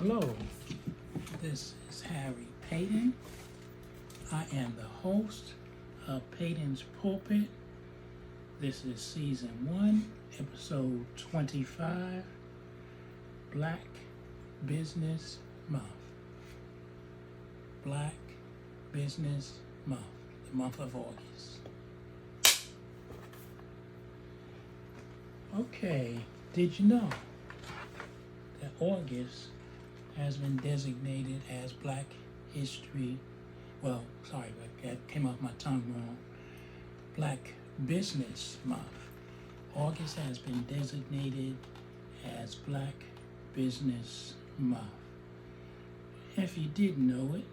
Hello, this is Harry Paden. I am the host of Paden's Pulpit. This is Season 1, Episode 25, Black Business Month. Black Business Month, the month of August. Okay, did you know that August has been designated as Black History, that came off my tongue wrong, Black Business Month. August has been designated as Black Business Month. If you didn't know it,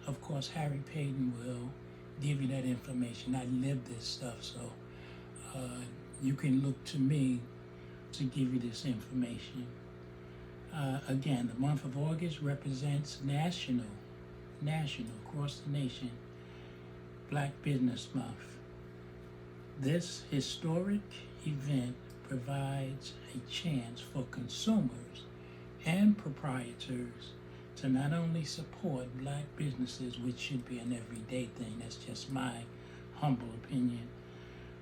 of course, Harry Paden will give you that information. I live this stuff, so you can look to me to give you this information. Again, the month of August represents national, across the nation, Black Business Month. This historic event provides a chance for consumers and proprietors to not only support Black businesses, which should be an everyday thing, that's just my humble opinion,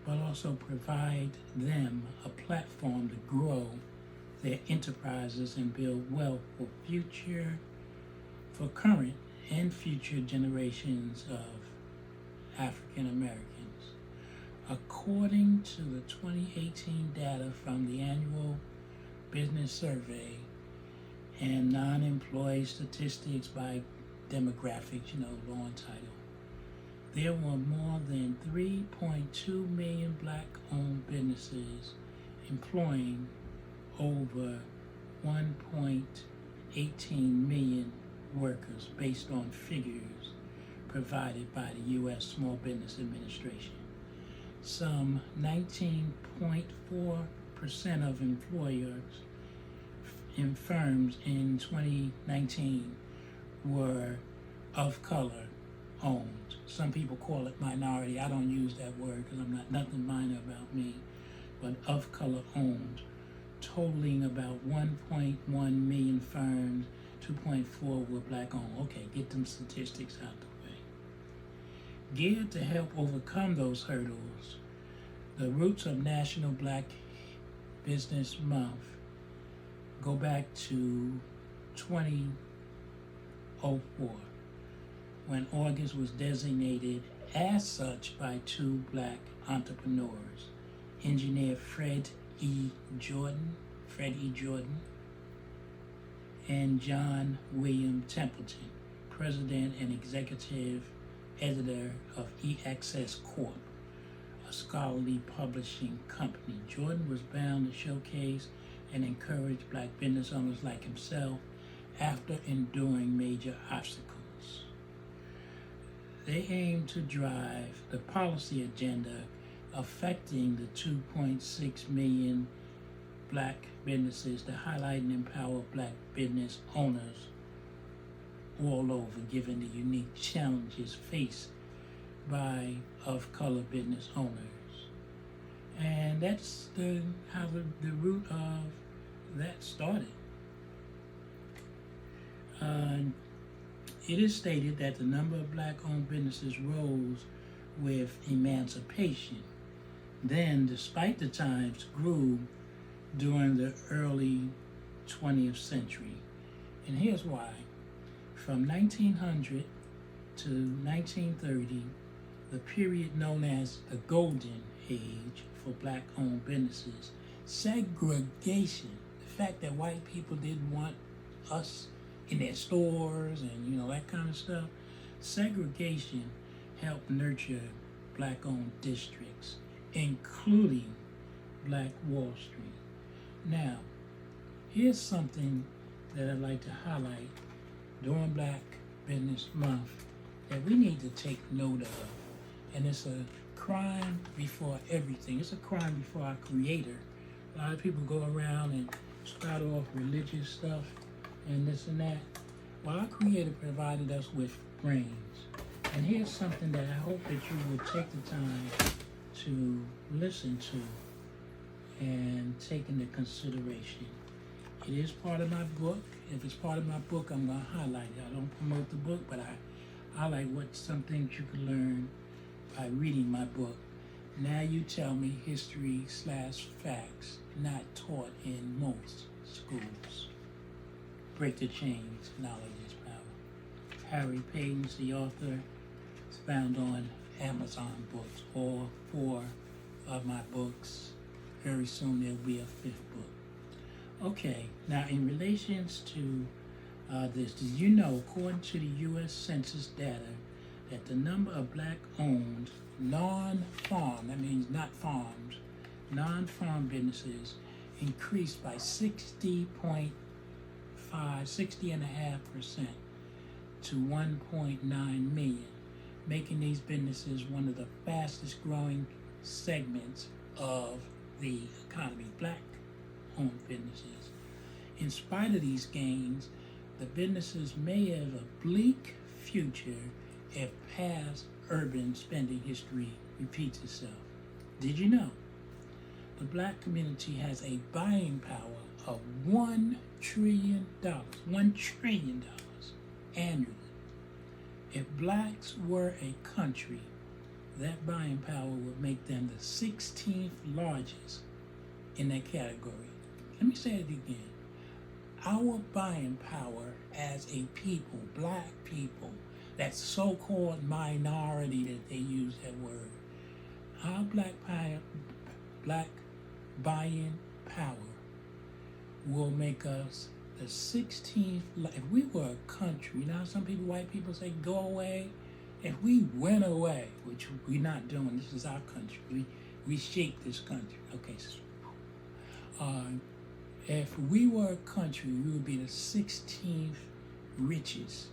but also provide them a platform to grow their enterprises and build wealth for current and future generations of African Americans. According to the 2018 data from the annual business survey and non-employee statistics by demographics, long title, there were more than 3.2 million Black-owned businesses employing over 1.18 million workers based on figures provided by the U.S. Small Business Administration. Some 19.4% of employers in firms in 2019 were of color owned. Some people call it minority. I don't use that word because I'm nothing minor about me, but of color owned, totaling about 1.1 million firms, 2.4 were Black owned. Okay, get them statistics out the way. Geared to help overcome those hurdles, the roots of National Black Business Month go back to 2004, when August was designated as such by two Black entrepreneurs, engineer Fred E. Jordan, and John William Templeton, president and executive editor of E-Access Corp., a scholarly publishing company. Jordan was bound to showcase and encourage Black business owners like himself after enduring major obstacles. They aim to drive the policy agenda affecting the 2.6 million Black businesses to highlight and empower Black business owners all over, given the unique challenges faced by of-color business owners. And that's how the root of that started. It is stated that the number of Black-owned businesses rose with emancipation. Then, despite the times, grew during the early 20th century. And here's why. From 1900 to 1930, the period known as the Golden Age for Black-owned businesses, segregation, the fact that white people didn't want us in their stores and that kind of stuff, segregation helped nurture Black-owned districts, including Black Wall Street. Now, here's something that I'd like to highlight during Black Business Month that we need to take note of. And it's a crime before everything. It's a crime before our Creator. A lot of people go around and start off religious stuff and this and that. Well, our Creator provided us with brains. And here's something that I hope that you will take the time to listen to and take into consideration. It is part of my book. If it's part of my book, I'm going to highlight it. I don't promote the book, but I highlight some things you can learn by reading my book. Now you tell me history/facts not taught in most schools. Break the chains. Knowledge is power. Harry Paden's the author. It's found on Amazon Books. All 4 of my books. Very soon there'll be a 5th book. Okay, now in relations to this, did you know, according to the U.S. Census data, that the number of black-owned non-farm, that means not farms, non-farm businesses increased by 60.5% to 1.9 million, making these businesses one of the fastest growing segments of the economy, black-owned businesses. In spite of these gains, the businesses may have a bleak future if past urban spending history repeats itself. Did you know the black community has a buying power of $1 trillion, $1 trillion annually? If blacks were a country, that buying power would make them the 16th largest in that category. Let me say it again. Our buying power as a people, black people, that so-called minority that they use that word, our black buying power will make us the 16th. If we were a country, now some people, white people say go away. If we went away, which we're not doing, this is our country. We shape this country. Okay. If we were a country, we would be the 16th richest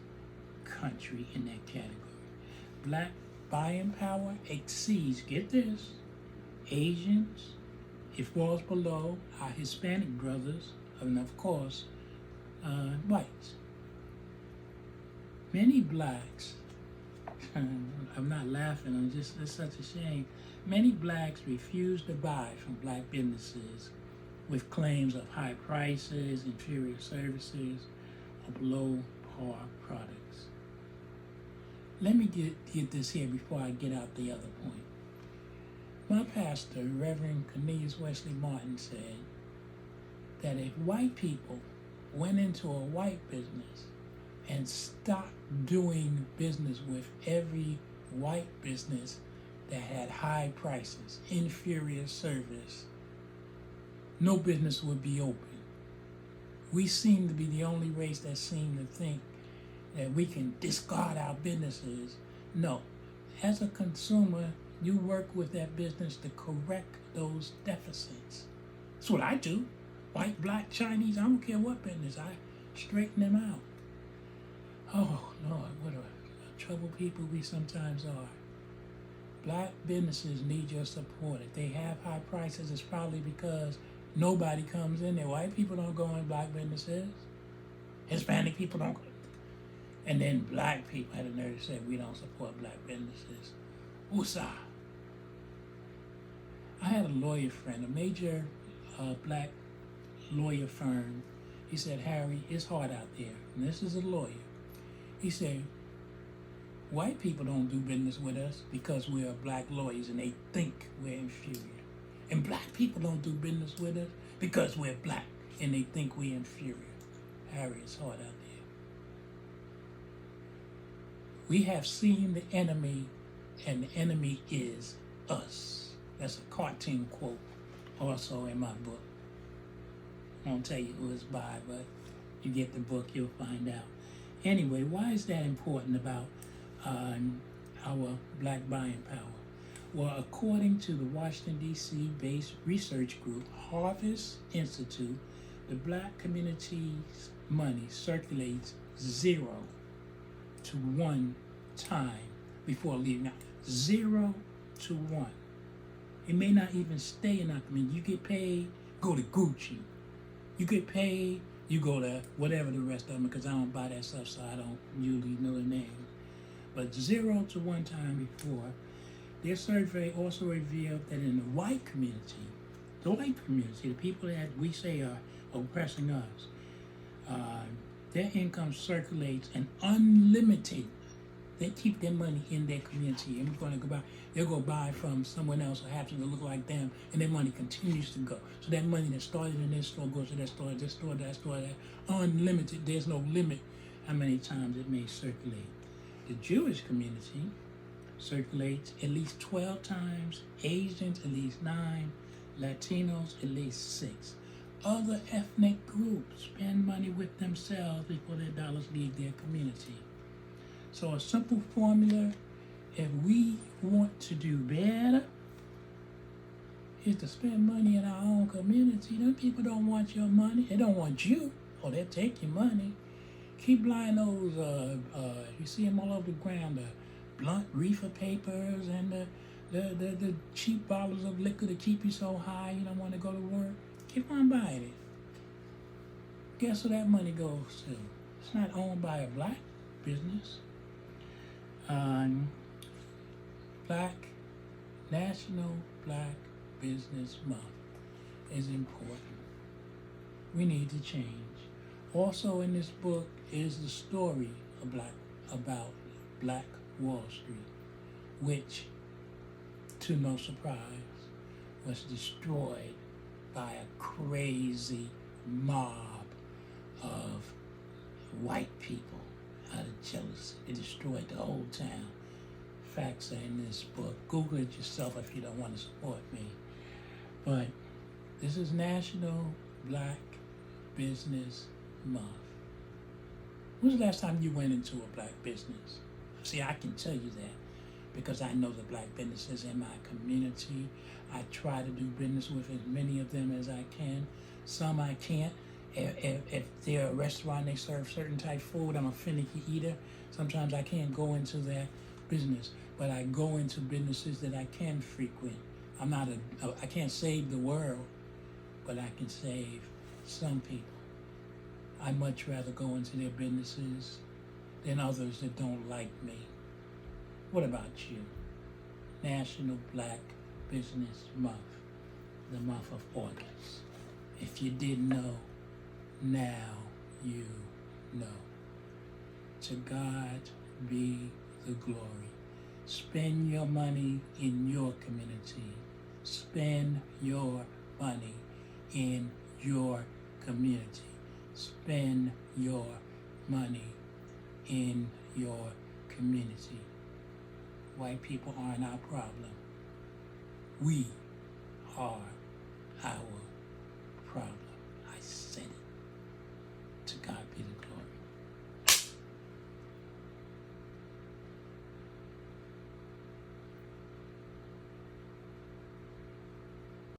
country in that category. Black buying power exceeds, get this, Asians. It falls below our Hispanic brothers, and of course, whites. Many blacks, I'm not laughing, it's such a shame. Many blacks refuse to buy from black businesses with claims of high prices, inferior services, or below par products. Let me get this here before I get out the other point. My pastor, Reverend Cornelius Wesley Martin, said that if white people went into a white business and stopped doing business with every white business that had high prices, inferior service, no business would be open. We seem to be the only race that seem to think that we can discard our businesses. No. As a consumer, you work with that business to correct those deficits. That's what I do. White, black, Chinese, I don't care what business. I straighten them out. Oh, Lord, what a troubled people we sometimes are. Black businesses need your support. If they have high prices, it's probably because nobody comes in there. White people don't go in black businesses. Hispanic people don't go. And then black people had a nerve to say we don't support black businesses. Woosah. I had a lawyer friend, a major black lawyer firm. He said, Harry, it's hard out there. And this is a lawyer. He said, white people don't do business with us because we're black lawyers and they think we're inferior. And black people don't do business with us because we're black and they think we're inferior. Harry, it's hard out there. We have seen the enemy, and the enemy is us. That's a cartoon quote also in my book. I won't tell you who it's by, but you get the book, you'll find out. Anyway, why is that important about our black buying power? Well, according to the Washington, D.C. based research group, Harvest Institute, the black community's money circulates 0 to 1 time before leaving out. 0 to 1. It may not even stay enough. I mean, you get paid, go to Gucci. You get paid, you go to whatever the rest of them, because I don't buy that stuff, so I don't usually know the name. But 0 to 1 time before. Their survey also revealed that in the white community, the people that we say are oppressing us. Their income circulates and unlimited. They keep their money in their community. And we're going to go buy. They'll go buy from someone else who happens to look like them, and their money continues to go. So that money that started in this store goes to that store, this store, that store, that unlimited. There's no limit how many times it may circulate. The Jewish community circulates at least 12 times, Asians at least 9, Latinos at least 6. Other ethnic groups spend money with themselves before their dollars leave their community. So a simple formula, if we want to do better, is to spend money in our own community. Them people don't want your money. They don't want you, or they'll take your money. Keep buying those, you see them all over the ground, the blunt reefer papers and the cheap bottles of liquor to keep you so high you don't want to go to work. Keep on buying it. Guess where that money goes to? It's not owned by a black business. National Black Business Month is important. We need to change. Also in this book is the story about Black Wall Street, which, to no surprise, was destroyed by a crazy mob of white people out of jealousy. They destroyed the whole town. Facts are in this book. Google it yourself if you don't want to support me. But this is National Black Business Month. When's the last time you went into a black business? See, I can tell you that because I know the black businesses in my community. I try to do business with as many of them as I can. Some I can't. If they're a restaurant, they serve certain type food, I'm a finicky eater. Sometimes I can't go into that business, but I go into businesses that I can frequent. I can't save the world, but I can save some people. I much rather go into their businesses than others that don't like me. What about you? National Black Business Month, the month of August. If you didn't know, now you know. To God be the glory. Spend your money in your community. Spend your money in your community. Spend your money in your community. White people aren't our problem. We are our problem.